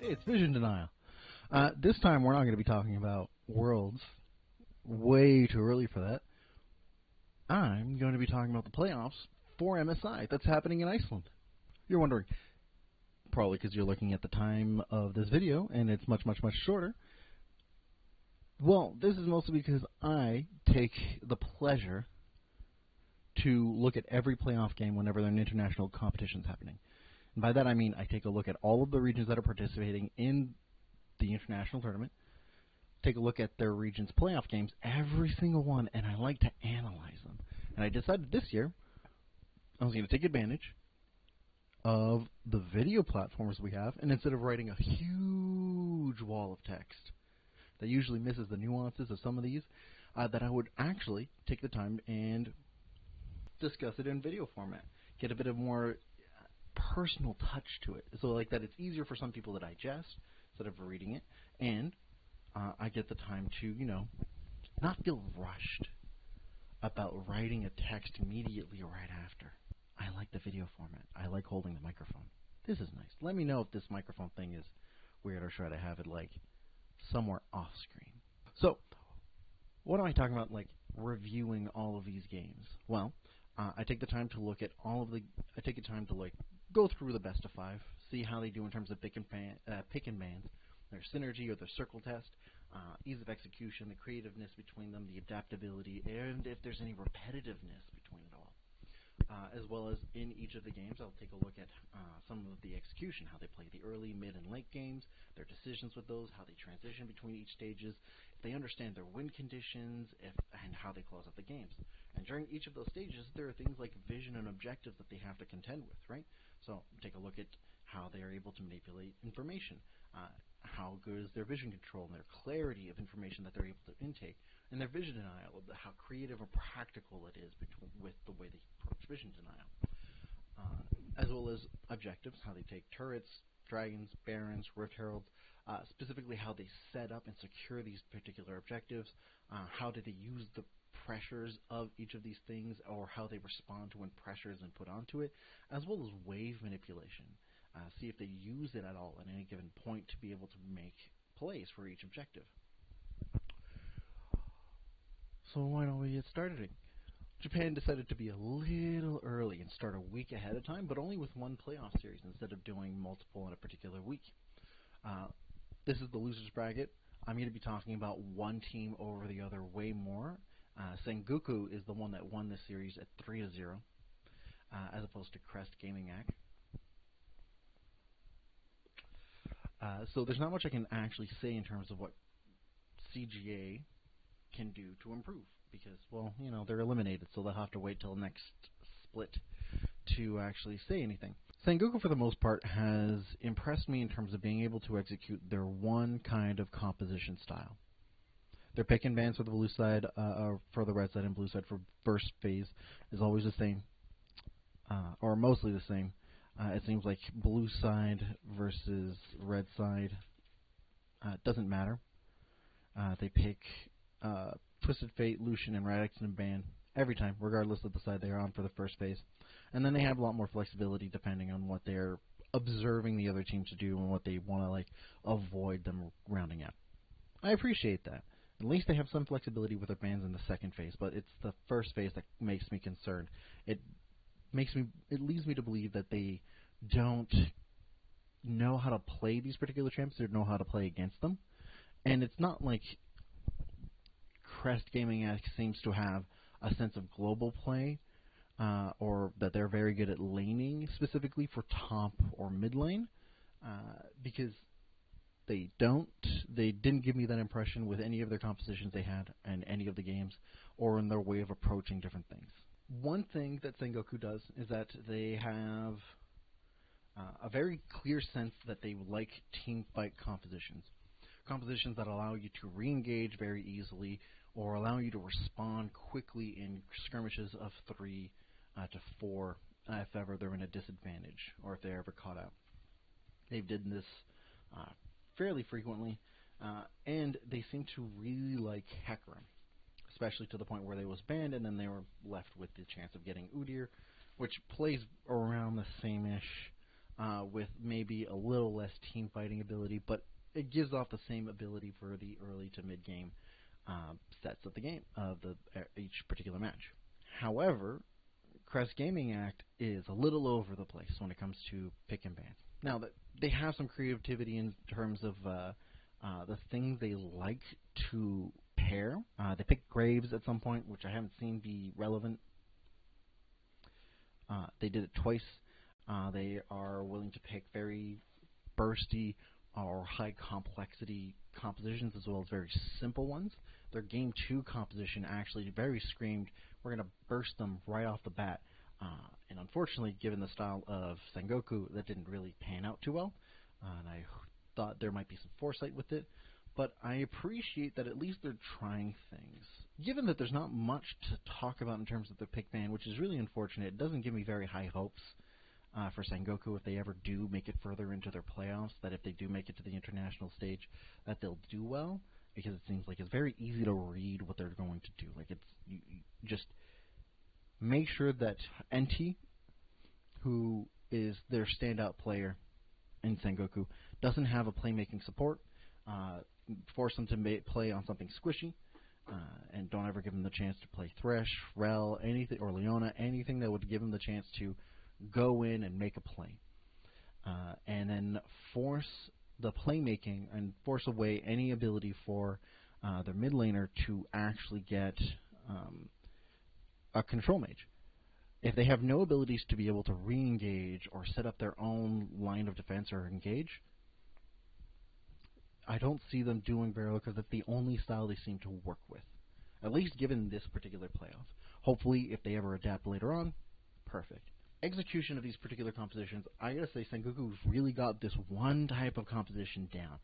Hey, it's Vision Denial. This time we're not going to be talking about Worlds. Way too early for that. I'm going to be talking about the playoffs for MSI that's happening in Iceland. You're wondering, probably because you're looking at the time of this video and it's much shorter. Well, this is mostly because I take the pleasure to look at every playoff game whenever an international competition is happening. And by that I mean I take a look at all of the regions that are participating in the international tournament, take a look at their region's playoff games, every single one, and I like to analyze them. And I decided this year I was going to take advantage of the video platforms we have, and instead of writing a huge wall of text that usually misses the nuances of some of these, that I would actually take the time and discuss it in video format, get a bit of more personal touch to it, so like that it's easier for some people to digest instead of reading it, and I get the time to, not feel rushed about writing a text immediately right after. I like the video format. I like holding the microphone. This is nice. Let me know if this microphone thing is weird, or should I have it like somewhere off screen. So, what am I talking about, like reviewing all of these games? Well, I take the time to look at all of the. I take the time to like go through the best of 5, see how they do in terms of pick and bans, their synergy or their circle test, ease of execution, the creativeness between them, the adaptability, and if there's any repetitiveness between it all. As well as in each of the games, I'll take a look at some of the execution, how they play the early, mid, and late games, their decisions with those, how they transition between each stages, if they understand their win conditions, and how they close out the games. And during each of those stages, there are things like vision and objectives that they have to contend with, right? So take a look at how they are able to manipulate information, how good is their vision control and their clarity of information that they're able to intake, and their vision denial, how creative and practical it is with the way they approach vision denial, as well as objectives, how they take turrets, dragons, barons, rift heralds, specifically how they set up and secure these particular objectives, how do they use the pressures of each of these things, or how they respond to when pressure is put onto it, as well as wave manipulation. See if they use it at all at any given point to be able to make plays for each objective. So why don't we get started? Japan decided to be a little early and start a week ahead of time, but only with one playoff series instead of doing multiple in a particular week. This is the losers bracket. I'm going to be talking about one team over the other way more. Sengoku is the one that won this series at 3-0, as opposed to Crest Gaming Act. So there's not much I can actually say in terms of what CGA can do to improve, because, well, they're eliminated, so they'll have to wait till the next split to actually say anything. Sengoku, for the most part, has impressed me in terms of being able to execute their one kind of composition style. Their pick and bans for the blue side, for the red side, and blue side for first phase is always the same, or mostly the same. It seems like blue side versus red side doesn't matter. They pick Twisted Fate, Lucian, and Radix and Ban every time, regardless of the side they're on for the first phase. And then they have a lot more flexibility depending on what they're observing the other team to do and what they want to avoid them rounding out. I appreciate that. At least they have some flexibility with their bans in the second phase, but it's the first phase that makes me concerned. It leads me to believe that they don't know how to play these particular champs, or know how to play against them. And it's not like Crest Gaming Act seems to have a sense of global play, or that they're very good at laning specifically for top or mid lane, because they didn't give me that impression with any of their compositions they had in any of the games, or in their way of approaching different things. One thing that Sengoku does is that they have a very clear sense that they like team fight compositions. Compositions that allow you to re-engage very easily, or allow you to respond quickly in skirmishes of 3 to 4 if ever they're in a disadvantage, or if they're ever caught out. They've did this fairly frequently, and they seem to really like Hecarim, especially to the point where they was banned, and then they were left with the chance of getting Udyr, which plays around the same-ish with maybe a little less team fighting ability, but it gives off the same ability for the early to mid game sets of the game of each particular match. However, Crest Gaming Act is a little over the place when it comes to pick and ban. Now, they have some creativity in terms of the things they like to pair. They picked Graves at some point, which I haven't seen be relevant. They did it twice. They are willing to pick very bursty or high complexity compositions as well as very simple ones. Their Game 2 composition actually very screamed, we're going to burst them right off the bat. And unfortunately, given the style of Sengoku, that didn't really pan out too well. And I thought there might be some foresight with it. But I appreciate that at least they're trying things. Given that there's not much to talk about in terms of the pick ban, which is really unfortunate, it doesn't give me very high hopes for Sengoku if they ever do make it further into their playoffs, that if they do make it to the international stage, that they'll do well, because it seems like it's very easy to read what they're going to do. Like, it's you just make sure that Enty, who is their standout player in Sengoku, doesn't have a playmaking support. Force them to play on something squishy, and don't ever give them the chance to play Thresh, Rel, anything, or Leona, anything that would give them the chance to go in and make a play. And then force the playmaking and force away any ability for their mid laner to actually get a control mage. If they have no abilities to be able to re-engage or set up their own line of defense or engage, I don't see them doing very well because that's the only style they seem to work with, at least given this particular playoff. Hopefully, if they ever adapt later on, perfect. Execution of these particular compositions, I gotta say, Sengoku's really got this one type of composition down.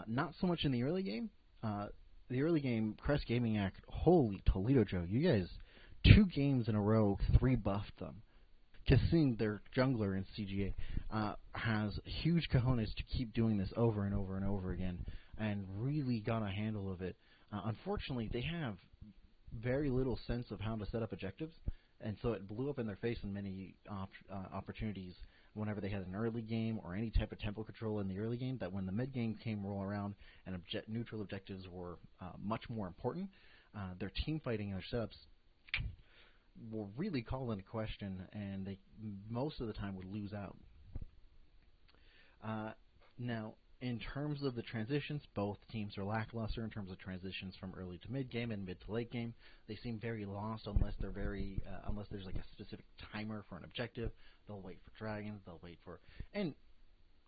Not so much in the early game. The early game, Crest Gaming Act, holy Toledo Joe, you guys, 2 games in a row, 3-buffed them. Kassim, their jungler in CGA, has huge cojones to keep doing this over and over and over again, and really got a handle of it. Unfortunately, they have very little sense of how to set up objectives, and so it blew up in their face in many opportunities whenever they had an early game or any type of tempo control in the early game, that when the mid game came roll around and neutral objectives were much more important, their team fighting and their setups were really called into question, and they most of the time would lose out. Now, in terms of the transitions, both teams are lackluster in terms of transitions from early to mid game and mid to late game. They seem very lost unless unless there's like a specific timer for an objective. They'll wait for dragons. They'll wait for, and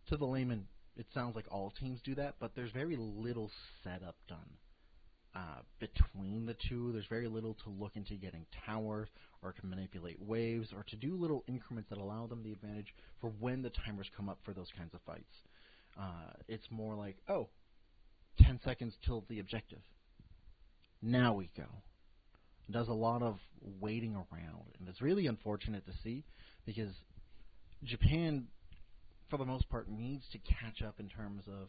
to the layman, it sounds like all teams do that, but there's very little setup done. Between the two, there's very little to look into getting towers or to manipulate waves or to do little increments that allow them the advantage for when the timers come up for those kinds of fights. It's more like, 10 seconds till the objective. Now we go. It does a lot of waiting around, and it's really unfortunate to see because Japan, for the most part, needs to catch up in terms of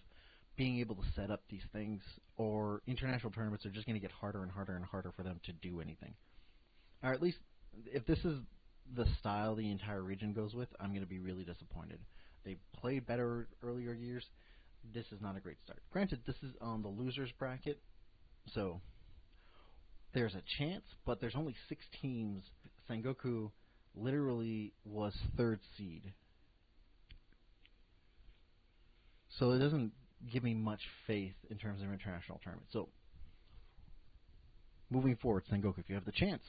being able to set up these things, or international tournaments are just going to get harder and harder and harder for them to do anything. Or at least, if this is the style the entire region goes with, I'm going to be really disappointed. They played better earlier years. This is not a great start. Granted, this is on the losers bracket, so there's a chance, but there's only 6 teams. Sengoku literally was 3rd seed. So it doesn't give me much faith in terms of international tournaments. So, moving forward, Sengoku, if you have the chance,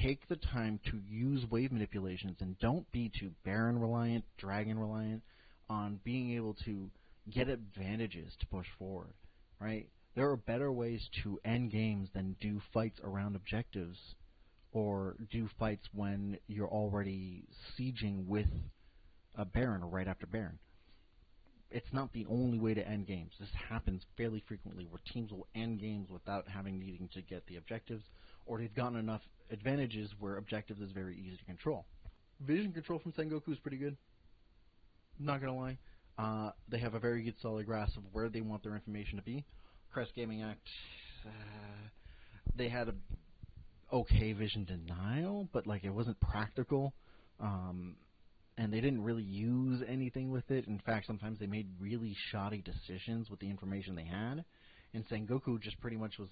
take the time to use wave manipulations and don't be too Baron reliant, Dragon reliant on being able to get advantages to push forward, right? There are better ways to end games than do fights around objectives or do fights when you're already sieging with a Baron or right after Baron. It's not the only way to end games. This happens fairly frequently where teams will end games without needing to get the objectives, or they've gotten enough advantages where objectives is very easy to control. Vision control from Sengoku is pretty good. Not going to lie. They have a very good solid grasp of where they want their information to be. Crest Gaming Act, they had a okay vision denial, but like it wasn't practical. and they didn't really use anything with it. In fact, sometimes they made really shoddy decisions with the information they had, and Sengoku just pretty much was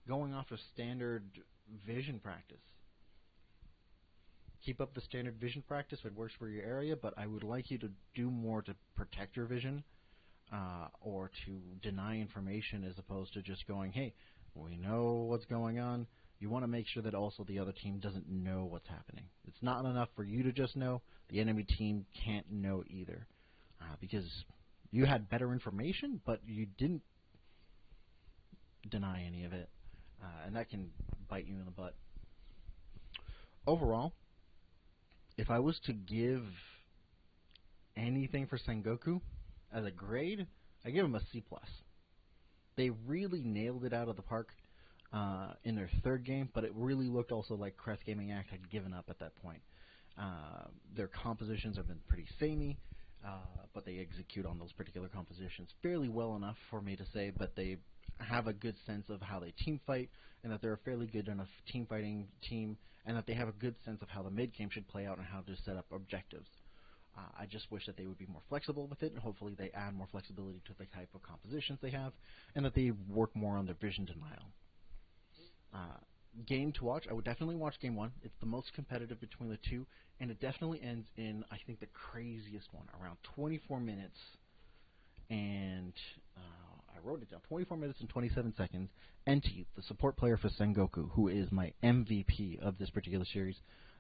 going off of standard vision practice. Keep up the standard vision practice if it works for your area, but I would like you to do more to protect your vision, or to deny information as opposed to just going, hey, we know what's going on. You want to make sure that also the other team doesn't know what's happening. It's not enough for you to just know. The enemy team can't know either, because you had better information, but you didn't deny any of it, and that can bite you in the butt. Overall, if I was to give anything for Sengoku as a grade, I give him a C+. They really nailed it out of the park in their third game, but it really looked also like Crest Gaming Act had given up at that point. Their compositions have been pretty samey, but they execute on those particular compositions fairly well enough for me to say that they have a good sense of how they team fight, and that they're a fairly good enough team fighting team, and that they have a good sense of how the mid game should play out and how to set up objectives. I just wish that they would be more flexible with it, and hopefully they add more flexibility to the type of compositions they have, and that they work more on their vision denial. Game to watch, I would definitely watch Game 1. It's the most competitive between the two, and it definitely ends in, I think, the craziest one, around 24 minutes, and I wrote it down, 24 minutes and 27 seconds. Enty, the support player for Sengoku, who is my MVP of this particular series.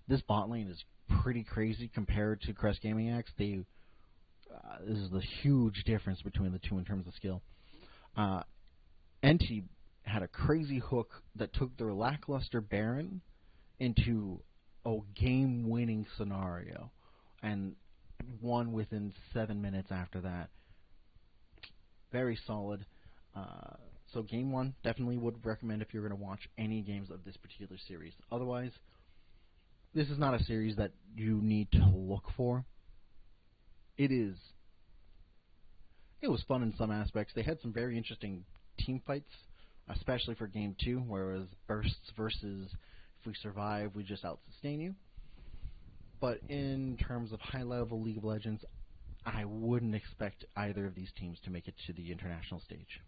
This bot lane is pretty crazy compared to Crest Gaming Act. This is the huge difference between the two in terms of skill. Enty had a crazy hook that took their lackluster Baron into a game-winning scenario, and won within 7 minutes after that. Very solid. So Game 1, definitely would recommend if you're going to watch any games of this particular series. Otherwise, this is not a series that you need to look for. It was fun in some aspects. They had some very interesting team fights, especially for Game 2, where it was bursts versus if we survive, we just out-sustain you. But in terms of high-level League of Legends, I wouldn't expect either of these teams to make it to the international stage.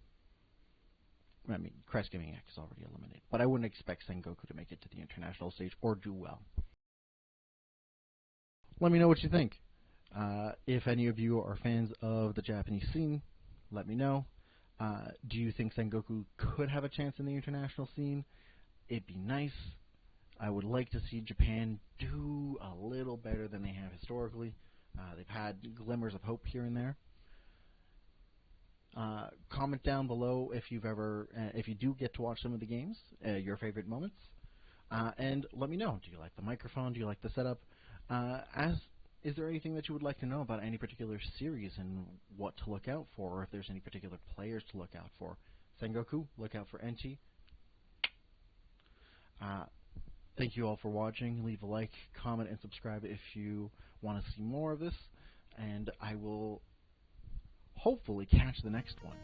I mean, Crest Gaming Act is already eliminated, but I wouldn't expect Sengoku to make it to the international stage or do well. Let me know what you think. If any of you are fans of the Japanese scene, let me know. Do you think Sengoku could have a chance in the international scene? It'd be nice. I would like to see Japan do a little better than they have historically. They've had glimmers of hope here and there. Comment down below if you do get to watch some of the games, your favorite moments, and let me know. Do you like the microphone? Do you like the setup? Is there anything that you would like to know about any particular series and what to look out for, or if there's any particular players to look out for? Sengoku, look out for Enty. Thank you all for watching. Leave a like, comment, and subscribe if you want to see more of this, and I will hopefully catch the next one.